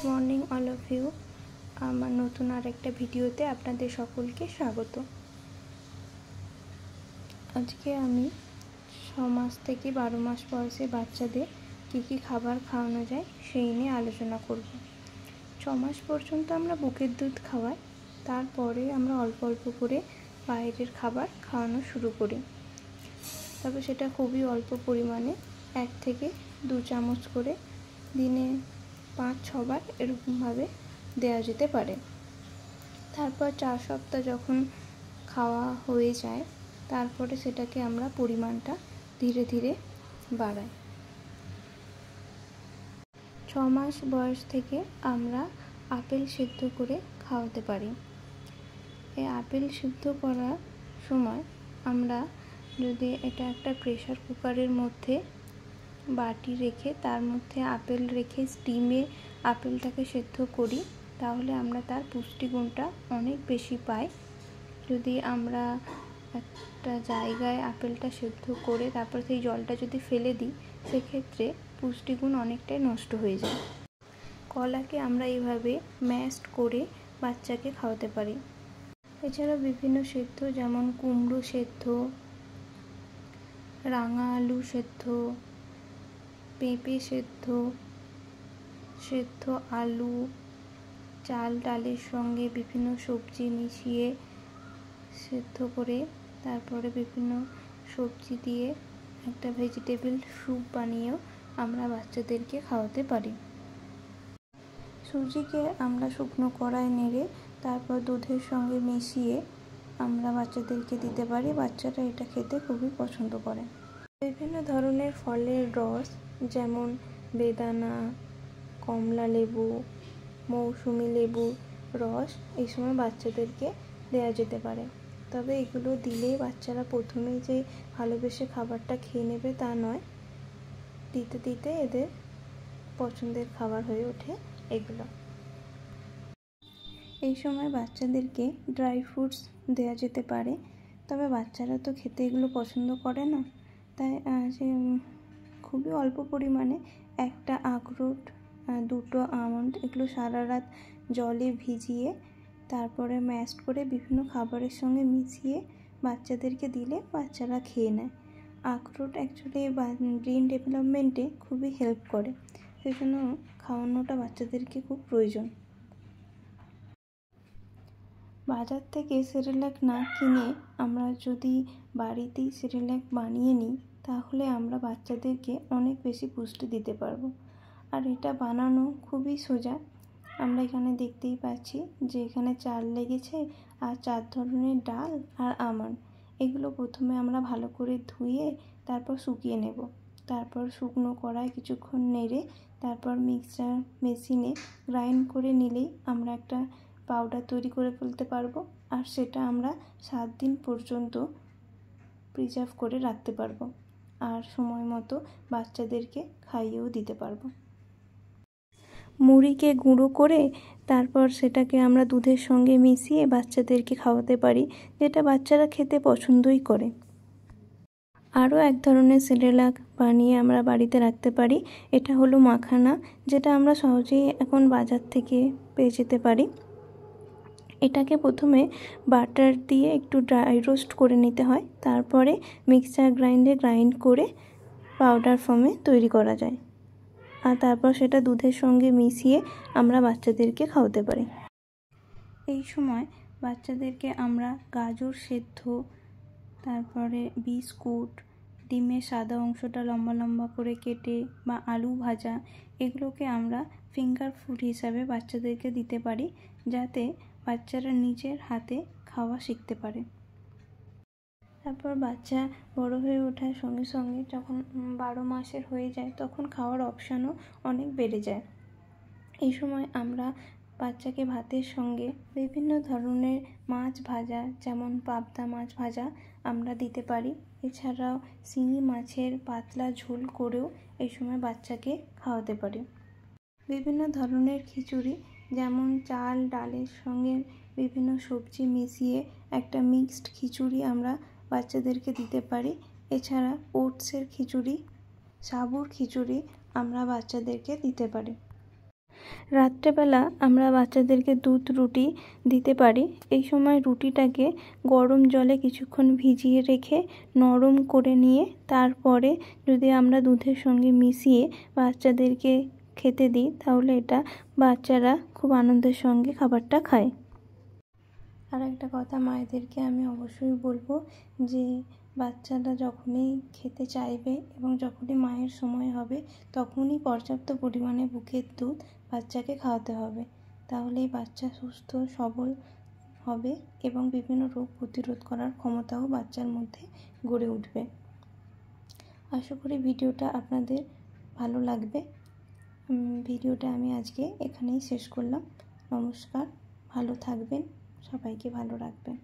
Morning all of you. আমার নতুন আরেকটা ভিডিওতে আপনাদের সকলকে স্বাগত। আজকে আমি 6 মাস থেকে 12 মাস বয়সে বাচ্চাদের কী খাবার খাওয়ানো যায় সেই নিয়ে আলোচনা করব। 6 মাস পর্যন্ত আমরা বুকের দুধ খাওয়াই, তারপরে আমরা অল্প অল্প করে বাইরের খাবার খাওয়ানো শুরু করি। তবে সেটা খুবই অল্প পরিমাণে, 1 থেকে 2 চামচ করে দিনে 5-6 বার এরকমভাবে দেওয়া যেতে পারে। তারপর 4 সপ্তাহ যখন খাওয়া হয়ে যায়, তারপরে সেটাকে আমরা পরিমাণটা ধীরে ধীরে বাড়াই। 6 মাস বয়স থেকে আমরা আপেল সিদ্ধ করে খাওয়াতে পারি। এই আপেল সিদ্ধ করার সময় আমরা যদি এটা একটা প্রেসার কুকারের মধ্যে বাটি রেখে তার মধ্যে আপেল রেখে স্টিমে আপেলটাকে সেদ্ধ করি, তাহলে আমরা তার পুষ্টিগুণটা অনেক বেশি পাই। যদি আমরা একটা জায়গায় আপেলটা সেদ্ধ করে তারপর সেই জলটা যদি ফেলে দিই, সেক্ষেত্রে পুষ্টিগুণ অনেকটাই নষ্ট হয়ে যায়। কলাকে আমরা এইভাবে ম্যাশড করে বাচ্চাকে খাওয়াতে পারি। এছাড়াও বিভিন্ন সেদ্ধ, যেমন কুমড়ো সেদ্ধ, রাঙা আলু সেদ্ধ, পেঁপে সেদ্ধ, সেদ্ধ আলু, চাল ডালের সঙ্গে বিভিন্ন সবজি মিশিয়ে সেদ্ধ করে তারপরে বিভিন্ন সবজি দিয়ে একটা ভেজিটেবল স্যুপ বানিয়েও আমরা বাচ্চাদেরকে খাওয়াতে পারি। সুজিকে আমরা শুকনো কড়ায় নেড়ে তারপর দুধের সঙ্গে মিশিয়ে আমরা বাচ্চাদেরকে দিতে পারি। বাচ্চারা এটা খেতে খুবই পছন্দ করে। বিভিন্ন ধরনের ফলের রস, যেমন বেদানা, কমলা লেবু, মৌসুমি লেবু রস এই সময় বাচ্চাদেরকে দেওয়া যেতে পারে। তবে এগুলো দিলেই বাচ্চারা প্রথমেই যে ভালোবেসে খাবারটা খেয়ে নেবে তা নয়, দিতে দিতে এদের পছন্দের খাবার হয়ে ওঠে এগুলো। এই সময় বাচ্চাদেরকে ড্রাই ফ্রুটস দেওয়া যেতে পারে, তবে বাচ্চারা তো খেতে এগুলো পছন্দ করে না, তাই খুবই অল্প পরিমাণে একটা আখরোট, 2টো আমন্ড এগুলো সারা রাত জলে ভিজিয়ে তারপরে ম্যাশড করে বিভিন্ন খাবারের সঙ্গে মিশিয়ে বাচ্চাদেরকে দিলে বাচ্চারা খেয়ে নেয়। আখরোট অ্যাকচুয়ালি ব্রেন ডেভেলপমেন্টে খুবই হেল্প করে, সেই জন্য খাওয়ানোটা বাচ্চাদেরকে খুব প্রয়োজন। বাজার থেকে সেরেল্যাক না কিনে আমরা যদি বাড়িতেই সেরেল্যাক বানিয়ে নিই, তাহলে আমরা বাচ্চাদেরকে অনেক বেশি পুষ্টি দিতে পারবো। আর এটা বানানো খুবই সোজা। আমরা এখানে দেখতেই পাচ্ছি যে এখানে চাল লেগেছে আর 4 ধরনের ডাল আর আমন্ড। এগুলো প্রথমে আমরা ভালো করে ধুয়ে তারপর শুকিয়ে নেব। তারপর শুকনো কড়ায় কিছুক্ষণ নেড়ে তারপর মিক্সচার মেশিনে গ্রাইন্ড করে নিলেই আমরা একটা পাউডার তৈরি করে ফেলতে পারবো। আর সেটা আমরা 7 দিন পর্যন্ত প্রিজার্ভ করে রাখতে পারবো, আর সময় মতো বাচ্চাদেরকে খাইয়েও দিতে পারবো। মুড়িকে গুঁড়ো করে তারপর সেটাকে আমরা দুধের সঙ্গে মিশিয়ে বাচ্চাদেরকে খাওয়াতে পারি, যেটা বাচ্চারা খেতে পছন্দই করে। আরও এক ধরনের সেরেল্যাক বানিয়ে আমরা বাড়িতে রাখতে পারি। এটা হলো মাখানা, যেটা আমরা সহজেই এখন বাজার থেকে পেয়ে যেতে পারি। এটাকে প্রথমে বাটার দিয়ে একটু ড্রাই রোস্ট করে নিতে হয়, তারপরে মিক্সচার গ্রাইন্ডে গ্রাইন্ড করে পাউডার ফর্মে তৈরি করা যায়, আর তারপর সেটা দুধের সঙ্গে মিশিয়ে আমরা বাচ্চাদেরকে খাওয়াতে পারি। এই সময় বাচ্চাদেরকে আমরা গাজর সেদ্ধ, তারপরে বিস্কুট, ডিমের সাদা অংশটা লম্বা লম্বা করে কেটে বা আলু ভাজা, এগুলোকে আমরা ফিঙ্গার ফুড হিসাবে বাচ্চাদেরকে দিতে পারি, যাতে বাচ্চারা নিজের হাতে খাওয়া শিখতে পারে। তারপর বাচ্চা বড় হয়ে ওঠার সঙ্গে সঙ্গে যখন 12 মাসের হয়ে যায়, তখন খাওয়ার অপশানও অনেক বেড়ে যায়। এই সময় আমরা বাচ্চাকে ভাতের সঙ্গে বিভিন্ন ধরনের মাছ ভাজা, যেমন পাবদা মাছ ভাজা আমরা দিতে পারি। এছাড়াও শিঙি মাছের পাতলা ঝোল করেও এই সময় বাচ্চাকে খাওয়াতে পারি। বিভিন্ন ধরনের খিচুড়ি, যেমন চাল ডালের সঙ্গে বিভিন্ন সবজি মিশিয়ে একটা মিক্সড খিচুড়ি আমরা বাচ্চাদেরকে দিতে পারি। এছাড়া ওটসের খিচুড়ি, সাবুর খিচুড়ি আমরা বাচ্চাদেরকে দিতে পারি। রাত্রেবেলা আমরা বাচ্চাদেরকে দুধ রুটি দিতে পারি। এই সময় রুটিটাকে গরম জলে কিছুক্ষণ ভিজিয়ে রেখে নরম করে নিয়ে তারপরে যদি আমরা দুধের সঙ্গে মিশিয়ে বাচ্চাদেরকে খেতে দিই, তাহলে এটা বাচ্চারা খুব আনন্দের সঙ্গে খাবারটা খায়। আর একটা কথা মায়েদেরকে আমি অবশ্যই বলবো যে বাচ্চারা যখনই খেতে চাইবে এবং যখনই মায়ের সময় হবে তখনই পর্যাপ্ত পরিমাণে বুকের দুধ বাচ্চাকে খাওয়াতে হবে। তাহলেই বাচ্চা সুস্থ সবল হবে এবং বিভিন্ন রোগ প্রতিরোধ করার ক্ষমতাও বাচ্চার মধ্যে গড়ে উঠবে। আশা করি ভিডিওটা আপনাদের ভালো লাগবে। ভিডিওটা আমি আজকে এখানেই শেষ করলাম। নমস্কার, ভালো থাকবেন, সবাইকে ভালো রাখবেন।